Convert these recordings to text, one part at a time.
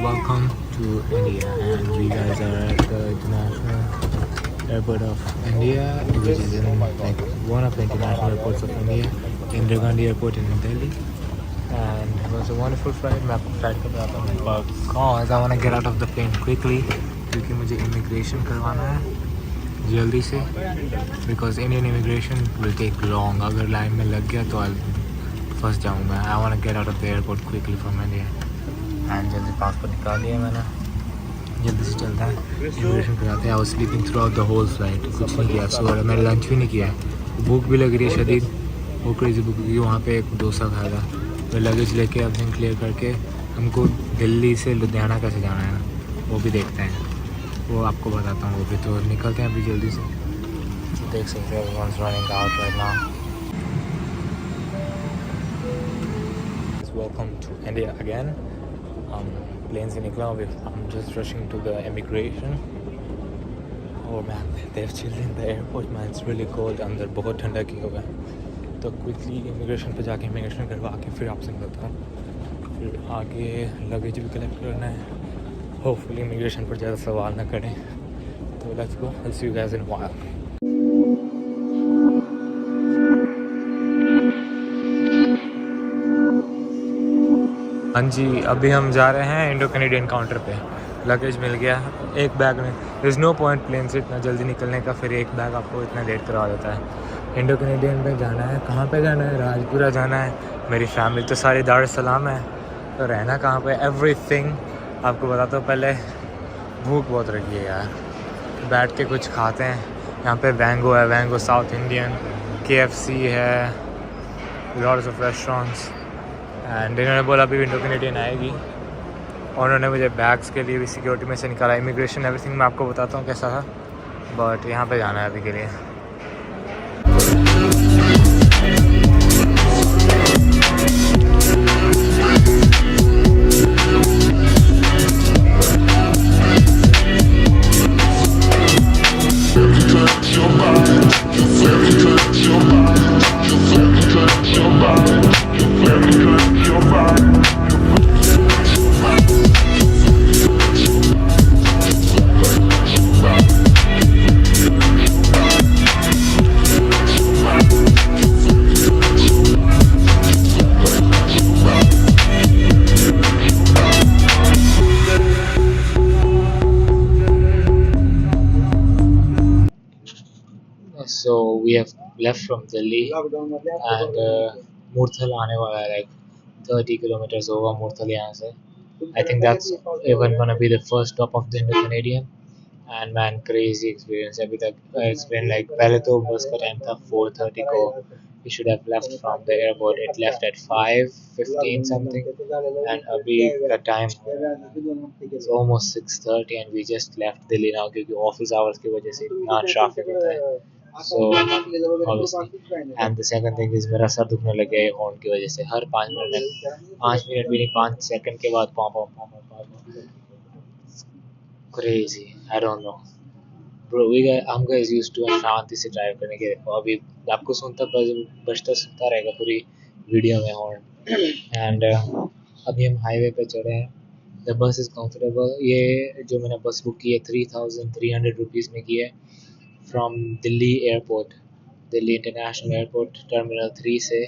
Welcome to India, and we guys are at the International Airport of India, which is in like one of the international airports of India, Indira Gandhi Airport in New Delhi. And it was a wonderful flight. मैं आपको flight का बताता हूँ, because I want to get out of the plane quickly, क्योंकि मुझे immigration करवाना है जल्दी से, because Indian immigration will take long. अगर लाइन में लग गया तो फंस जाऊँगा. I want to get out of the airport quickly from India. And जल्दी पासपोर्ट निकाल लिया मैंने, जल्दी से चलता है इमिग्रेशन कराते हैं. I was sleeping throughout the whole flight, कुछ नहीं किया. सो मैंने लंच भी नहीं किया है. भूख भी लग रही है शदीद, वो क्रेजी भूख, क्योंकि वहाँ पे एक डोसा खाया था. मैं लगेज लेके अपने क्लियर करके हमको दिल्ली से लुधियाना कैसे जाना है ना, वो भी देखते हैं, वो आपको बताता हूँ. वो भी तो निकलते हैं अभी जल्दी से. देख सकते हैं everyone's running out right now. Welcome to India again. Plane से निकला हूँ. I'm just rushing to the immigration. Oh man, they've chilled in the airport man. It's really cold. अंदर बहुत ठंडा किया हुआ है. तो क्विकली इमिग्रेशन पे जाके इमिग्रेशन करवा के फिर आपसे मिलता हूँ. फिर आगे लगेज भी कलेक्ट करना है. होपफुली इमिग्रेशन पर ज़्यादा सवाल ना करें. तो let's go. I'll see you guys in a while. हाँ जी, अभी हम जा रहे हैं इंडो कैनेडियन काउंटर पे. लगेज मिल गया एक बैग में. There is no point plane से इतना जल्दी निकलने का, फिर एक बैग आपको इतना लेट करवा देता है. इंडो कैनेडियन पे जाना है. कहाँ पे जाना है? राजपुरा जाना है. मेरी फैमिली तो सारी दार सलाम है. तो रहना कहाँ पे, एवरीथिंग आपको बताता हूँ. पहले भूख बहुत लगी है यार, बैठ के कुछ खाते हैं. यहाँ पे वैंगो है, वैंगो साउथ इंडियन, KFC है, लॉट्स ऑफ रेस्टोरेंट्स. एंड इन्होंने बोला अभी इंडो कैनेडियन आएगी, और उन्होंने मुझे बैग्स के लिए भी सिक्योरिटी में से निकाला. इमिग्रेशन एवरीथिंग मैं आपको बताता हूँ कैसा था, बट यहाँ पे जाना है अभी के लिए. So we have left from Delhi, and Murthal आने वाला है, like 30 kilometers होगा Murthal यहाँ से. I think that's even gonna be the first stop of the Indo Canadian. And man, crazy experience. अभी तक it's been like, पहले तो बस का टाइम था 4:30 को. We should have left from the airport. It left at 5:15 something, and अभी का time is almost 6:30, and we just left Delhi now क्योंकि office hours की वजह से इतना traffic होता है. So obviously, and the second thing is मेरा सर दुखने लग गया है हॉर्न की वजह से. हर 5 मिनट भी नहीं, 5 सेकंड के बाद पॉम. Crazy, I don't know. Bro, हम guys used to शांति से ड्राइव करने के, देखो अभी आपको सुनता बजता सुनता रहेगा पूरी वीडियो में हॉर्न। एंड अभी हम हाईवे पे चढ़े हैं। The bus is comfortable. ये जो मैंने बस बुक की है 3300 रुपीज़ में की है, from Delhi airport, Delhi international airport terminal 3 से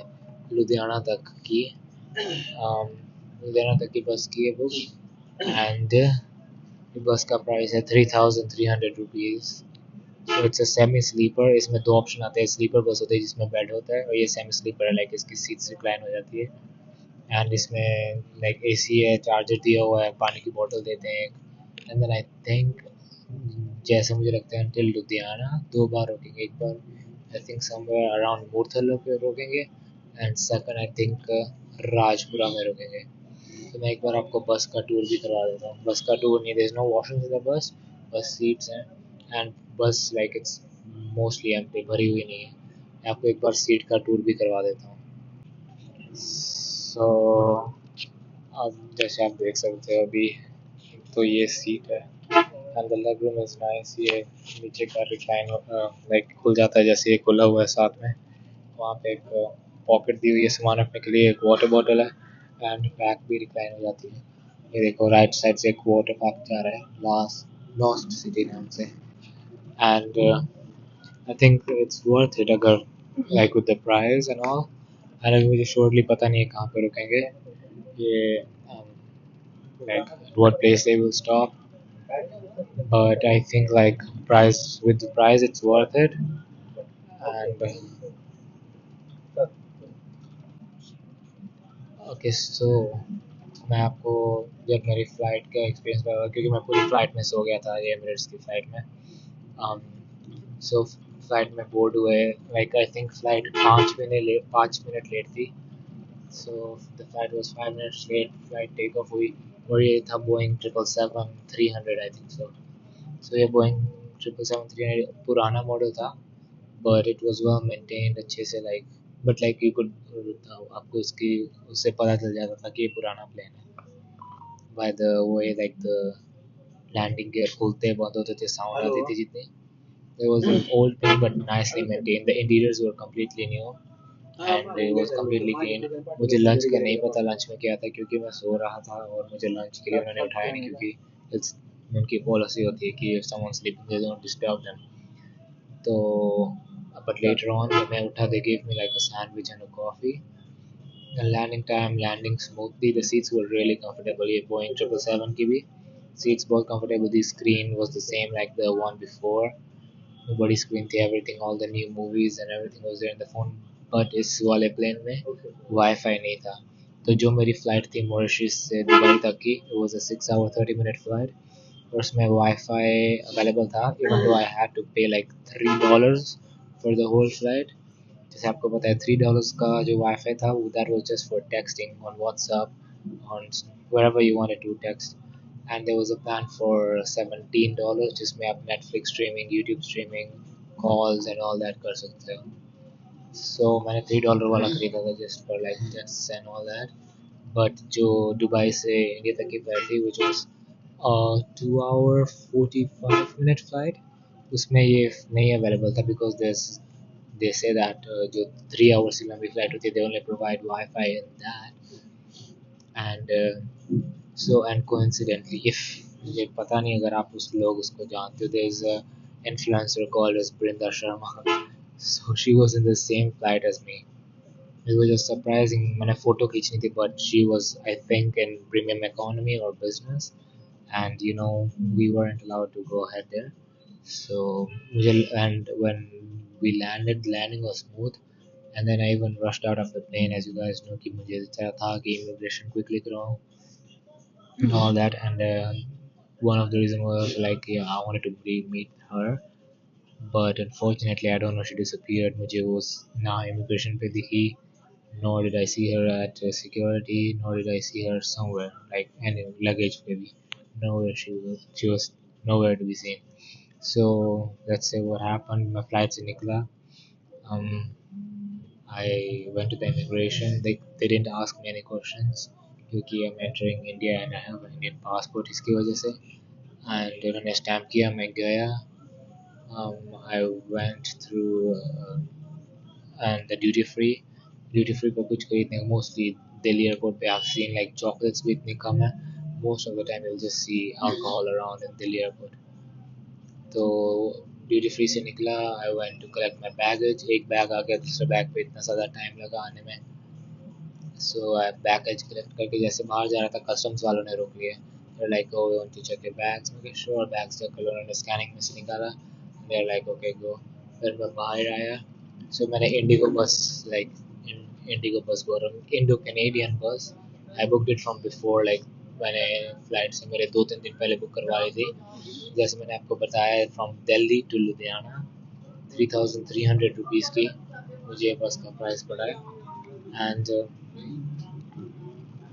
लुधियाना तक की, लुधियाना तक की बस की है बुक। एंड बस का प्राइस है 3300 रुपीज़। तो इट्स अ सेमी स्लीपर। इसमें दो ऑप्शन आते हैं, स्लीपर बस होती है जिसमें बेड होता है, और ये सेमी स्लीपर है, लाइक इसकी सीट्स रिक्लाइन हो जाती है। एंड इसमें लाइक एसी है, चार्जर दिया हुआ है, पानी की बोतल देते हैं। एंड देन आई थिंक, जैसे मुझे लगता है टिल लुधियाना 2 बार रोकेंगे। एक बार I think somewhere around Murthal पे रोकेंगे, and second I think Rajpura में रोकेंगे। तो मैं एक बार आपको बस का टूर भी करवा देता हूँ। बस का टूर नहीं, there is no washroom in the bus, bus seats हैं। एंड बस लाइक इट्स मोस्टली एम्प्टी, भरी हुई नहीं है। मैं आपको एक बार सीट का टूर भी करवा देता हूँ। सो अब जैसे आप देख सकते हो अभी, तो ये सीट है and the leg room is nice. ये नीचे का रिक्लाइन लाइक खुल जाता है, जैसे ये खुला हुआ है साथ में। वहाँ पे एक पॉकेट दी हुई है सामान रखने के लिए, एक वाटर बॉटल है, एंड बैक भी रिक्लाइन हो जाती है। ये देखो राइट साइड से एक वाटर पार्क जा रहा है, लॉस्ट सिटी नाम से। And I think it's worth it, अगर like with the price and all. And अभी मुझे श्योरली पता नहीं है कहाँ पे रुकेंगे, ये like what place they will stop, but I think like price, with the price it's worth it. And okay so मैं आपको जब मेरी फ़्लाइट का एक्सपीरियंस बताऊँ, क्योंकि मैं पूरी फ़्लाइट में सो गया था ये एमिरेट्स की फ़्लाइट में। सो फ्लाइट में बोर्ड हुए, like I think flight 5 minute late थी। So the flight was 5 minutes late. Flight take off हुई, और ये था बोइंग 777-300 आई थिंक सो। सो ये बोइंग 777-300 पुराना मॉडल था, but it was well maintained, अच्छे से like, but like you could, आपको उसकी उससे पता चल जाता था कि ये पुराना प्लेन है, by the way like the landing gear खुलते बंद होते थे, साउंड आती थी जितनी। It was an old plane but nicely maintained. The interiors were completely new and it was completely clean. मुझे लंच का नहीं पता लंच में क्या था, क्योंकि मैं सो रहा था और मुझे लंच के लिए उन्होंने उठाया नहीं, क्योंकि it's उनकी पॉलिसी होती है कि if someone sleeping they don't disturb them. तो but later on when मैं उठा, they gave me like a sandwich and a coffee. The landing time, landing smoothly. The seats were really comfortable. ये Boeing 777 की भी seats बहुत comfortable थी. Screen was the same like the one before. बड़ी screen थी, everything, all the new movies and everything was there in the phone. But इस वाले plane में वाईफाई नहीं था। तो जो मेरी फ़्लाइट थी मॉरिशस से दुबई तक की, it was a 6 hour 30 minute flight, और उसमें वाईफाई अवेलेबल था, even though I had to pay like $3 for the whole flight. जैसे आपको पता है $3 का जो वाईफाई था, वो that was just for texting on WhatsApp, on wherever you wanted to text. And there was a plan for $17 जिसमें आप Netflix streaming, YouTube streaming, calls and all that कर सकते हो। So मैंने $3 वाला खरीदा था just for like tests and all that. But जो दुबई से इंडिया तक की फ्लाइट थी, which was a 2 hour 45 minute flight, उसमें ये नहीं अवेलेबल था, because they say that जो 3 hours से लंबी फ्लाइट होती है, they only provide Wi-Fi in that. And and coincidentally, if मुझे पता नहीं अगर आप उस लोग उसको जानते हो, there is a influencer called as Brinda Sharma. So she was in the same flight as me. It was just surprising. मैंने फोटो खींचनी थी, but she was I think in premium economy or business, and we weren't allowed to go ahead there. So and when we landed, the landing was smooth, and then I even rushed out of the plane, as you guys know कि मुझे था कि immigration quickly कराऊं and all that. And one of the reason was like, yeah, I wanted to meet her, but unfortunately I don't know, she disappeared. मुझे वो ना immigration पे दिखी, nor did I see her at security, nor did I see her somewhere like any luggage पे भी nowhere. She was nowhere to be seen. So let's say what happened. My flight से निकला, um I went to the immigration. They didn't ask me any questions, क्योंकि I'm entering India and I have an Indian passport, इसकी वजह से। And उन्होंने stamp किया, मैं गया, I went through and the duty free पे कुछ खरीदने का mostly Delhi airport पे I've seen like chocolates भी इतनी कम है. Most of the time you'll just see alcohol around in Delhi airport. तो ड्यूटी फ्री से निकला. I went to collect my baggage. एक बैग आ गया, दूसरे बैग पे इतना ज़्यादा टाइम लगा आने में. सो बैगेज कलेक्ट करके जैसे बाहर जा रहा था कस्टम्स वालों ने रोक लिया. Like oh want to check your bags. मैं श्योर बैग्स चेक कर लो. उन्होंने स्कैनिंग में से निकाला. They like okay go. फिर मैं बाहर आया. सो मैंने इंडिगो बस लाइक इंडिगो बस बोल रहा हूँ, Indo Canadian bus. I booked it from before like मैंने फ्लाइट से मेरे 2-3 दिन पहले बुक करवा ली थी. जैसे मैंने आपको बताया from Delhi to Ludhiana 3,300 rupees की मुझे बस का प्राइस पड़ा है. एंड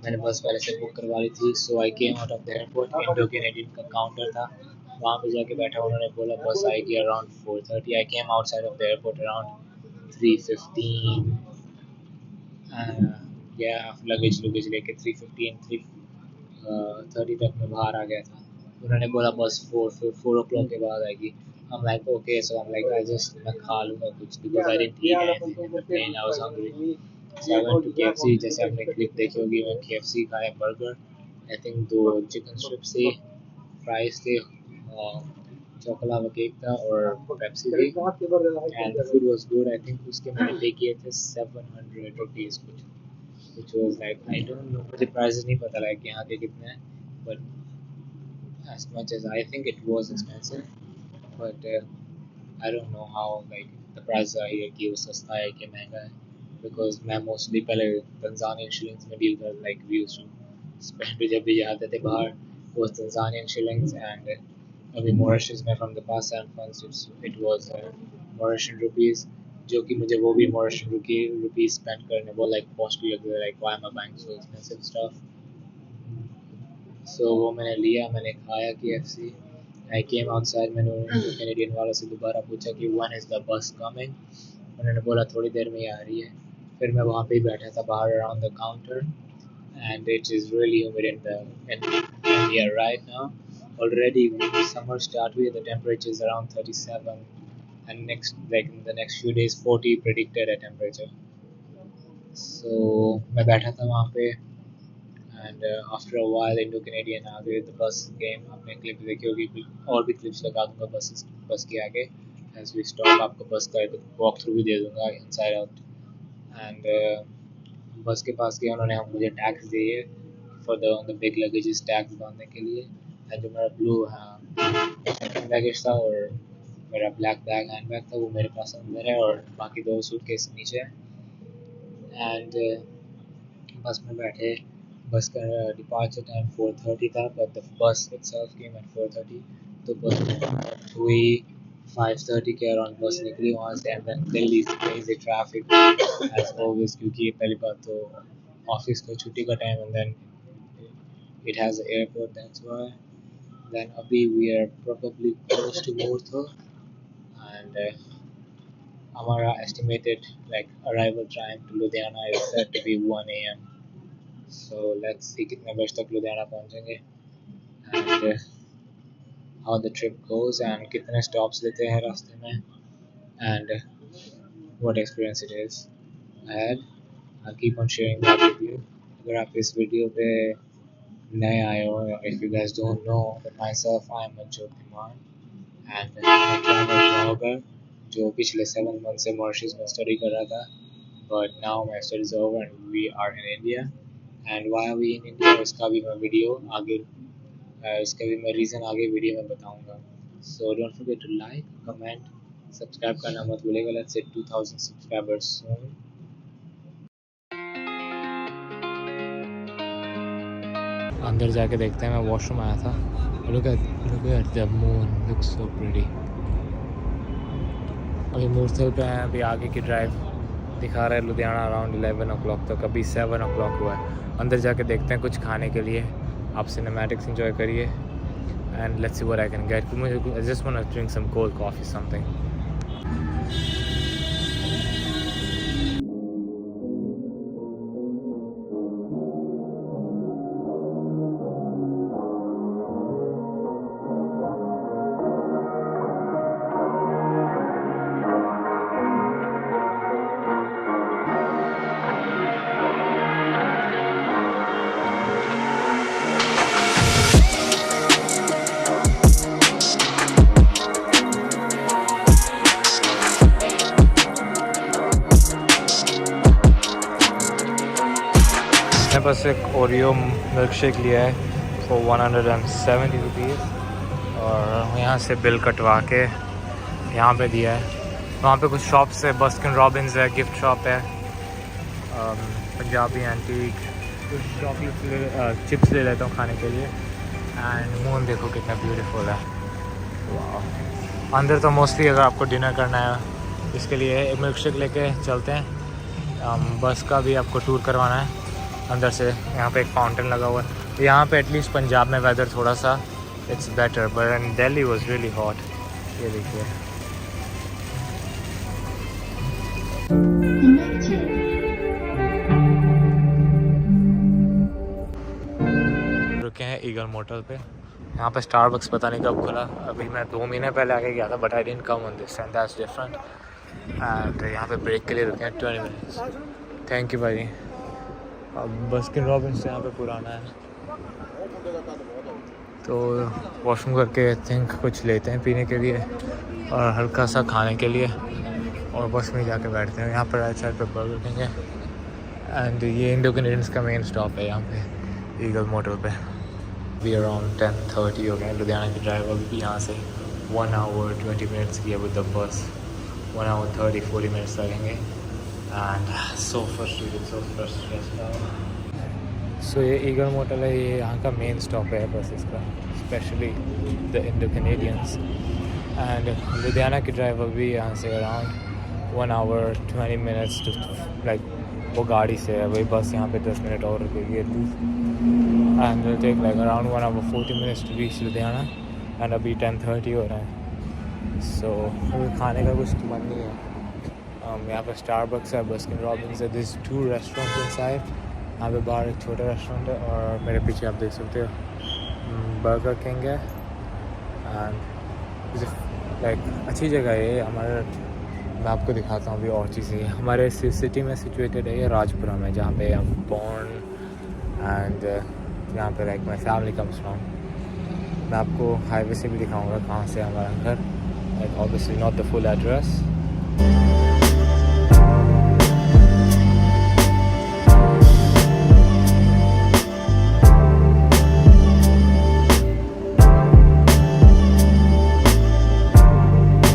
मैंने बस पहले से बुक करवा ली थी. So I came out of the airport. Indo Canadian का काउंटर था, वहाँ पे जाके बैठा. उन्होंने बोला बस आएगी around 4:30. I came outside of the airport around 3:15. या लगेज लेके 3:30 तक मैं बाहर आ गया था. उन्होंने बोला बस 4 o'clock के बाद आएगी. I'm like okay, so I'm like मैं खा लूँगा कुछ because I didn't eat anything in the plane. I was hungry. So I went to KFC. जैसे आपने क्लिप देखी होगी मैं KFC खाया burger. I think 2 chicken strips थी, फ्राइज थे, चॉकलावा केक था और पेप्सी थी. And the food was good. I think उसके मैंने पे किए थे 700 रुपीज़ कुछ. which was like I don't know, मुझे prices नहीं पता like यहाँ के कितने हैं, but as much as I think it was expensive, but I don't know how like the price है here कि वो सस्ता है कि महंगा है, because मैं mostly पहले Tanzanian shillings में deal कर like we used to spend जब भी जाते थे बाहर was Tanzanian shillings. And अभी Mauritius में from the past 7 months it was Mauritian rupees, जो कि मुझे वो भी Mauritian rupees spend करने वो like costly लग रहा है. like why am I buying so expensive stuff. So वो मैंने लिया, मैंने खाया KFC. I came outside. मैंने कैनेडियन वालों से दोबारा पूछा कि when is the bus coming. उन्होंने बोला थोड़ी देर में ही आ रही है. फिर मैं वहाँ पे ही बैठा था बाहर around the counter. And it is really humid in India right now. Already summer started, the temperature is around 37, and in the next few days 40 predicted a temperature. So मैं बैठा था वहाँ पे. And after a while Indo Canadian आ गए. The bus came. आपने clip देखी होगी, और भी क्लिप्स लगा दूंगा बस के आगे. As we stop आपको बस का एक वॉक थ्रू भी दे दूंगा inside out. And बस के पास गया. उन्होंने मुझे टैक्स दिए for the big luggages tax बांधने के लिए. एंड जो मेरा ब्लू लगेज था और मेरा ब्लैक बैग हैंड बैग था वो मेरे पास अंदर है और बाकी 2 सूटकेस नीचे है. एंड बस में बैठे. बस का डिपार्चर टाइम 4:30 था, but the bus itself came at 4:30. तो बस हुई 5:30 के अराउंड बस निकली वहाँ से. एंड देन दिल्ली से ट्रैफिक एज ऑलवेज, क्योंकि पहली बात तो ऑफिस का छुट्टी का time and then it has an airport, that's why. Then abhi we are probably close to Murtha. And our estimated like arrival time to Ludhiana is said to be 1 a.m. So let's see कितने बजे तक लुधियाना पहुंचेंगे and how the trip goes and कितने stops लेते हैं रास्ते में and what experience it is ahead. I'll keep on sharing that with you. अगर आप इस वीडियो पे नए आए हो, if you guys don't know that myself, I am Manjot Kumar and I'm a travel blogger जो पिछले 7 months से मॉरिशस में स्टडी कर रहा था. but now my study is over and we are in India. and why are we in India इसका भी मैं वीडियो आगे इसका भी मैं रीज़न आगे वीडियो में बताऊंगा. so don't forget to like, comment, subscribe करना मत भूलिएगा. let's hit 2000 subscribers soon. अंदर जाके देखते हैं. मैं वॉशरूम आया था. look at the moon, looks so pretty. अभी मूर्थल पे हैं. अभी आगे की ड्राइव दिखा रहा है लुधियाना अराउंड 11 o'clock तक. अभी 7 o'clock हुआ है. अंदर जाके देखते हैं कुछ खाने के लिए. आप सिनेमैटिक्स एंजॉय करिए and let's see what I can get. मुझे I just want to drink some cold coffee something. मैंने बस एक ओरियो मिल्क शेक लिया है फॉर 170 रुपीज़ और यहाँ से बिल कटवा के यहाँ पे दिया है। वहाँ पे कुछ शॉप्स है, बस्किन रॉबिन्स है, गिफ्ट शॉप है, पंजाबी एंटीक, कुछ चॉकलेट चिप्स ले लेता हूँ खाने के लिए। एंड मून देखो कितना ब्यूटीफुल है। वाह। अंदर तो मोस्टली अगर आपको डिनर करना है इसके लिए एक मिल्क शेक लेके चलते हैं। बस का भी आपको टूर करवाना है अंदर से। यहाँ पे एक फाउंटेन लगा हुआ है। यहाँ पे एटलीस्ट पंजाब में वेदर थोड़ा सा it's better, but in Delhi was really hot. ये देखिए रुके हैं ईगल मोटल पे। यहाँ पे स्टारबक्स पता नहीं कब खुला। अभी मैं 2 महीने पहले आके गया था, but I didn't come on this and that's different. And यहाँ पे ब्रेक के लिए रुके हैं 20 मिनट्स। थैंक यू भाई। अब बस्किन रॉबिन्स यहाँ पे पुराना है, तो वॉशरूम करके आई थिंक कुछ लेते हैं पीने के लिए और हल्का सा खाने के लिए और बस में जाके बैठते हैं। यहाँ पर राइट साइड पे बर्गर किंग है एंड ये इंडो कैनेडियंस का मेन स्टॉप है यहाँ पे ईगल मोटल पे। भी अराउंड 10:30 हो गए। लुधियाना की ड्राइव अभी यहाँ से 1 hour 20 minutes की है with the bus. 1 hour 30-40 minutes लगेंगे एंड सो फ्रस्ट्रेटेड। सो ये ईगल मोटल है, ये यहाँ का मेन स्टॉप है बसेस का, specially the Indo Canadians. And Ludhiana की ड्राइव अभी यहाँ से around 1 hour 20 minutes to like वो गाड़ी से है, वही बस यहाँ पे 10 मिनट और रुकेगी and will take like around 1 hour 40 minutes to reach Ludhiana. And अभी 10:30 हो रहा है। सो खाने का कुछ मन नहीं है। यहाँ पर स्टारबक्स है, बस्किन रॉबिन्स है, दिस 2 रेस्टोरेंट्स इनसाइड। यहाँ पे बाहर एक छोटा रेस्टोरेंट है और मेरे पीछे आप देख सकते हो बर्गर किंग है। एंड लाइक अच्छी जगह है ये। हमारे मैं आपको दिखाता हूँ अभी और चीज़ें। हमारे सिटी में सिचुएटेड है ये राजपुरा में, जहाँ पे हम बॉर्न एंड यहाँ पे like my family comes from. मैं आपको हाईवे से भी दिखाऊंगा कहाँ से हमारा घर, like obviously not the full address.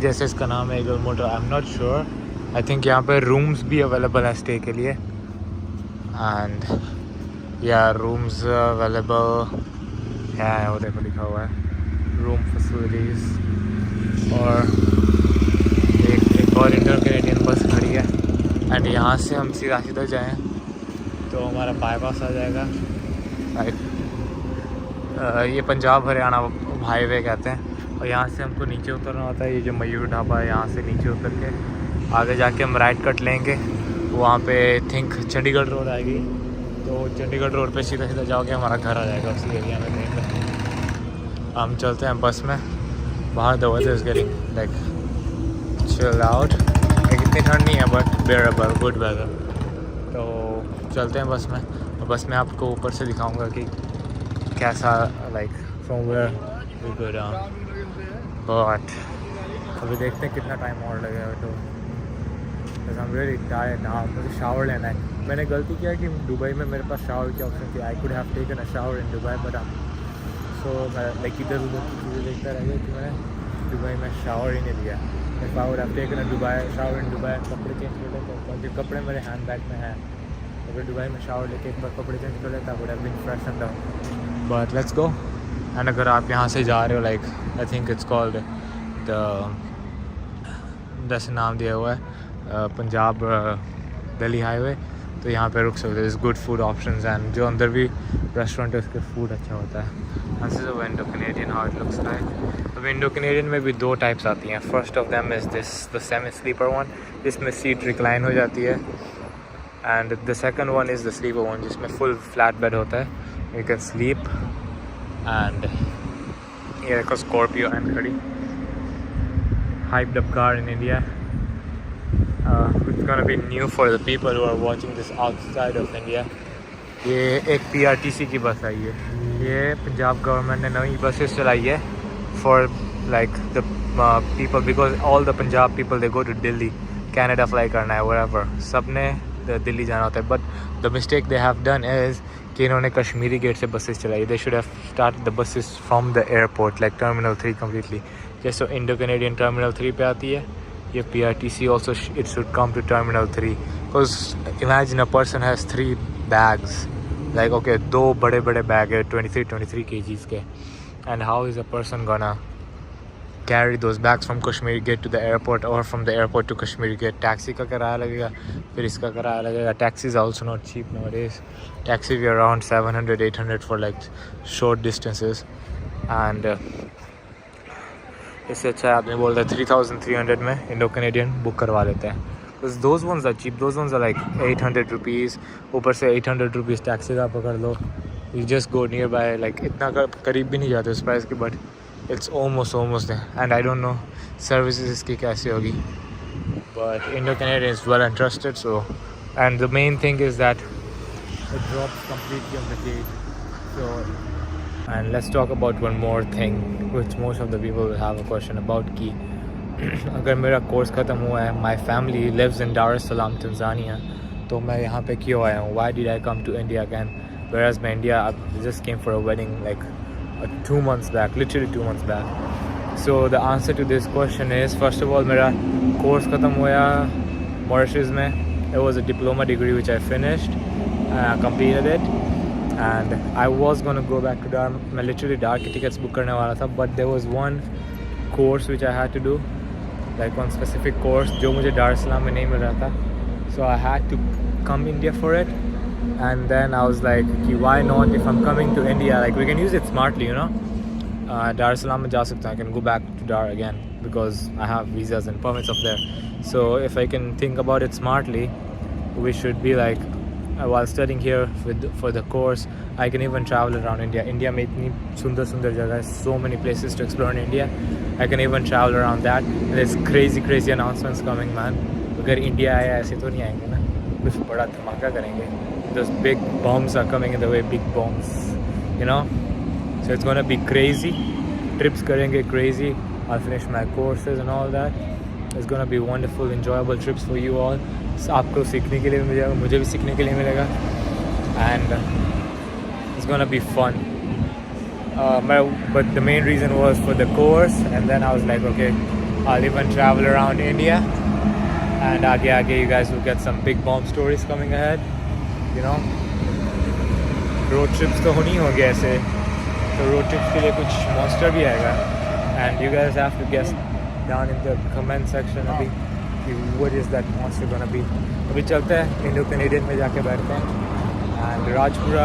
जैसे इसका नाम है Eagle Motel, I am not sure. I think यहाँ पे रूम्स भी अवेलेबल हैं स्टे के लिए एंड या रूम्स अवेलेबल है, वो देखो लिखा हुआ है रूम फैसिलिटीज़। और एक और इंडो कैनेडियन बस खड़ी है एंड यहाँ से हम सीधा जाएं तो हमारा बाईपास आ जाएगा। ये पंजाब हरियाणा हाईवे कहते हैं। और यहाँ से हमको नीचे उतरना होता है। ये जो मयूर ढाबा है, यहाँ से नीचे उतर के आगे जाके हम राइट कट लेंगे। वहाँ पे थिंक चंडीगढ़ रोड आएगी, तो चंडीगढ़ रोड पे सीधा जाओगे हमारा घर आ जाएगा उसी एरिया में कहीं पे। हम चलते हैं बस में। बाहर the weather is getting like chill out. इतनी ठंड नहीं है बट बेरेबल, गुड वेदर। तो चलते हैं बस में। और बस में आपको ऊपर से दिखाऊंगा कि कैसा like from where we go down. But अभी देखते हैं कितना टाइम और लगेगा। तो बस हम रियली टायर्ड नाउ। मुझे शावर लेना है। मैंने गलती किया कि दुबई में मेरे पास शावर की ऑप्शन थी। I could have taken a shower in Dubai but so मैं लाइक इधर उधर की चीज़ें देखता रह गया कि मैंने दुबई में शावर ही नहीं लिया। If I would have taken a Dubai shower in Dubai, कपड़े चेंज कर लेता, क्योंकि कपड़े मेरे हैंड बैग में हैं। अगर दुबई में शावर लेके एक बार कपड़े चेंज कर लेता would have been fresh and down. But let's go. And अगर आप यहाँ से जा रहे हो like I think it's called the जैसे नाम दिया हुआ है पंजाब दिल्ली हाईवे, तो यहाँ पे रुक सकते हो। गुड फूड ऑप्शंस एंड जो अंदर भी रेस्टोरेंट है उसके फूड अच्छा होता है। This is a Indo Canadian how it looks like. अब इंडो कैनेडियन में भी 2 टाइप्स आती हैं। First of them is this the semi sleeper one, जिसमें सीट रिक्लाइन हो जाती है। And the second one is the sleeper one, जिसमें फुल फ्लैट बेड होता है, यू कैन स्लीप। एंड ये देखो स्कॉर्पियो एंड खड़ी, hyped up car in India. It's gonna be new for the people who are watching this outside of India. ये एक PRTC की बस आई है। ये पंजाब गवर्नमेंट ने नई बसेस चलाई है for like the people, because all the Punjab people they go to Delhi, Canada fly करना है wherever, सब ने दिल्ली जाना होता है. But the mistake they have done is कि इन्होंने कश्मीरी गेट से बसेस चलाई. They should have start the buses from the airport like terminal 3 completely. जैसे इंडो कैनेडियन टर्मिनल 3 पे आती है, ये PRTC also it should come to terminal 3 because imagine a person has 3 bags like okay 2 बड़े bag है 23 kgs के, and how is a person gonna carry those bags from Kashmiri Gate to the airport or from the airport to Kashmiri Gate. Taxi का किराया लगेगा, फिर इसका किराया लगेगा. Taxi is also not cheap nowadays. Taxi be around 700-800 for like short distances, and इससे अच्छा है आपने बोल रहा 3300 में इंडो कैनेडियन बुक करवा लेते हैं. Because those ones are cheap. Those ones are like 800 rupees. ऊपर से 800 rupees टैक्सी का पकड़ लो. You just go nearby. Like इतना करीब भी नहीं जाते उस प्राइस की, but it's almost there. And I don't know services इसकी कैसी होगी. But Indo Canadian is well and trusted. So, and the main thing is that it drops completely on the gate. So. And let's talk about one more thing which most of the people will have a question about कि अगर मेरा course ख़त्म हुआ है, my family lives in Dar es Salaam, Tanzania, तो मैं यहाँ पे क्यों आया हूँ? Why did I come to India again? Whereas मैं India I just came for a wedding like 2 months back, literally 2 months back. So the answer to this question is, first of all, मेरा course ख़त्म हुआ Mauritius में. It was a diploma degree which I finished, completed it. And I was gonna go back to Dar. मैं literally Dar की tickets book करने वाला था, but there was one course which I had to do, like one specific course जो मुझे Dar es Salaam में नहीं मिल रहा था. So I had to come India for it, and then I was like, why not? If I'm coming to India, like we can use it smartly, you know. Dar es Salaam में जा सकता हूँ. I can go back to Dar again because I have visas and permits up there. So if I can think about it smartly, we should be like. While studying here for the course, I can even travel around India. India में इतनी सुंदर जगह है, so many places to explore in India. I can even travel around that. And there's crazy announcements coming, man. अगर India आया ऐसे तो नहीं आएंगे ना, कुछ बड़ा धमाका करेंगे. Those big bombs are coming in the way, big bombs, you know. So it's gonna be crazy. Trips करेंगे crazy. I'll finish my courses and all that. It's gonna be wonderful, enjoyable trips for you all. आपको सीखने के लिए भी मिलेगा, मुझे भी सीखने के लिए मिलेगा, and it's gonna be fun. But the main reason was for the course, and then I was like, okay, I'll even travel around India, and आगे you guys will get some big bomb stories coming ahead, you know. Road trips तो होनी होंगे ऐसे, तो road trips के लिए कुछ monster भी आएगा, and you guys have to guess down in the comment section अभी what is that monster gonna be. अभी चलते हैं इंडो कैनेडियन में जाके बैठते हैं, and Rajpura,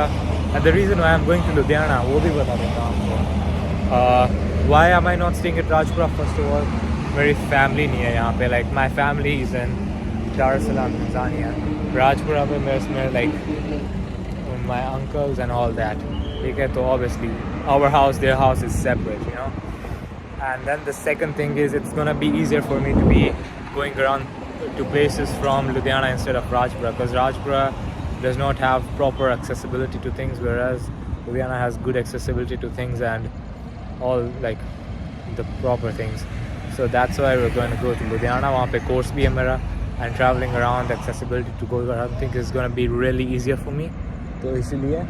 and the reason why I'm going to Ludhiana वो भी बता देता हूँ आपको. Why am I not staying at Rajpura? First of all, मेरी family नहीं है यहाँ पे. Like my family is in Dar es Salaam, Tanzania. Rajpura में मेरे like my uncles and all that. ठीक है, तो obviously our house, their house is separate, you know. And then the second thing is it's gonna be easier for me to be going around to places from Ludhiana instead of Rajpura, because Rajpura does not have proper accessibility to things, whereas Ludhiana has good accessibility to things and all like the proper things. So that's why we're going to go to Ludhiana. वहाँ पे course भी है मेरा, and traveling around, accessibility to go around, I think is going to be really easier for me. तो इसीलिए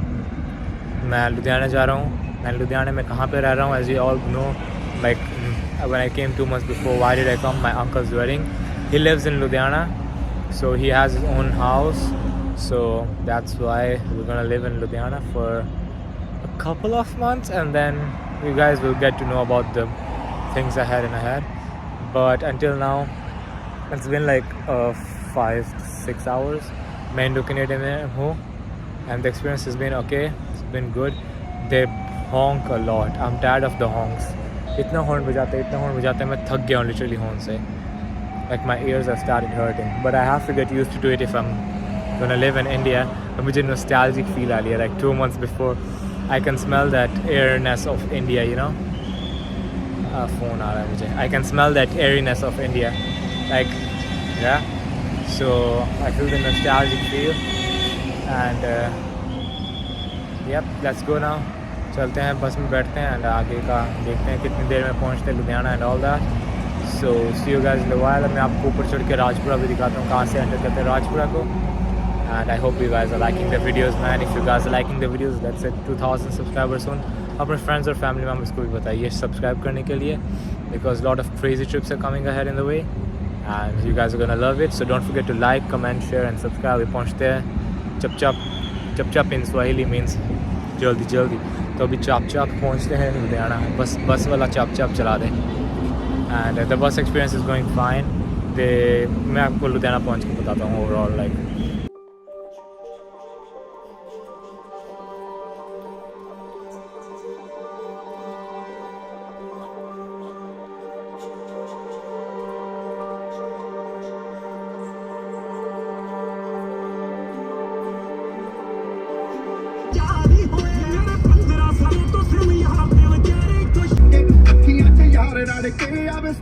मैं लुधियाना जा रहा हूँ. मैं लुधियाना में कहाँ पे रह रहा हूँ, as you all know, like when I came 2 months before, why did I come? My uncle's wedding. He lives in Ludhiana, so he has his own house. So that's why we're gonna live in Ludhiana for a couple of months, and then you guys will get to know about the things ahead and ahead. But until now, it's been like 5-6 hours. मैं Indo Canadian में हूँ, and the experience has been okay. It's been good. They honk a lot. I'm tired of the honks. इतना horn बजाते हैं, मैं थक गया हूँ literally हॉर्न से. Like my ears have started hurting, but I have to get used to it if I'm gonna live in India. और मुझे nostalgic feel आ रही है, like 2 months before. I can smell that airiness of India, you know. Phone आ रहा है मुझे. I can smell that airiness of India, like yeah. So I feel the nostalgic feel, and yep, let's go now. चलते हैं, bus में बैठते हैं, and आगे का देखते हैं कितनी देर में पहुंचते हैं Ludhiana and all that. So see you guys in a while. मैं आपको ऊपर चढ़ के राजपुरा भी दिखाता हूँ, कहाँ से एंटर करते हैं राजपुरा को. and I hope you guys are liking the videos, man. If you guys are liking the videos, let's hit 2000 subscribers soon. अपने friends और family members को भी बताइए subscribe करने के लिए, because lot of crazy trips are coming ahead in the way and you guys are gonna love it. So don't forget to like, comment, share and subscribe. We पहुंचते हैं चप चप in Swahili means जल्दी. तो अभी चप पहुंचते हैं लुधियाना. बस वाला चप चला दें. And the bus experience is going fine. मैं आपको लुधियाना पहुंच के बताता हूँ overall like. I was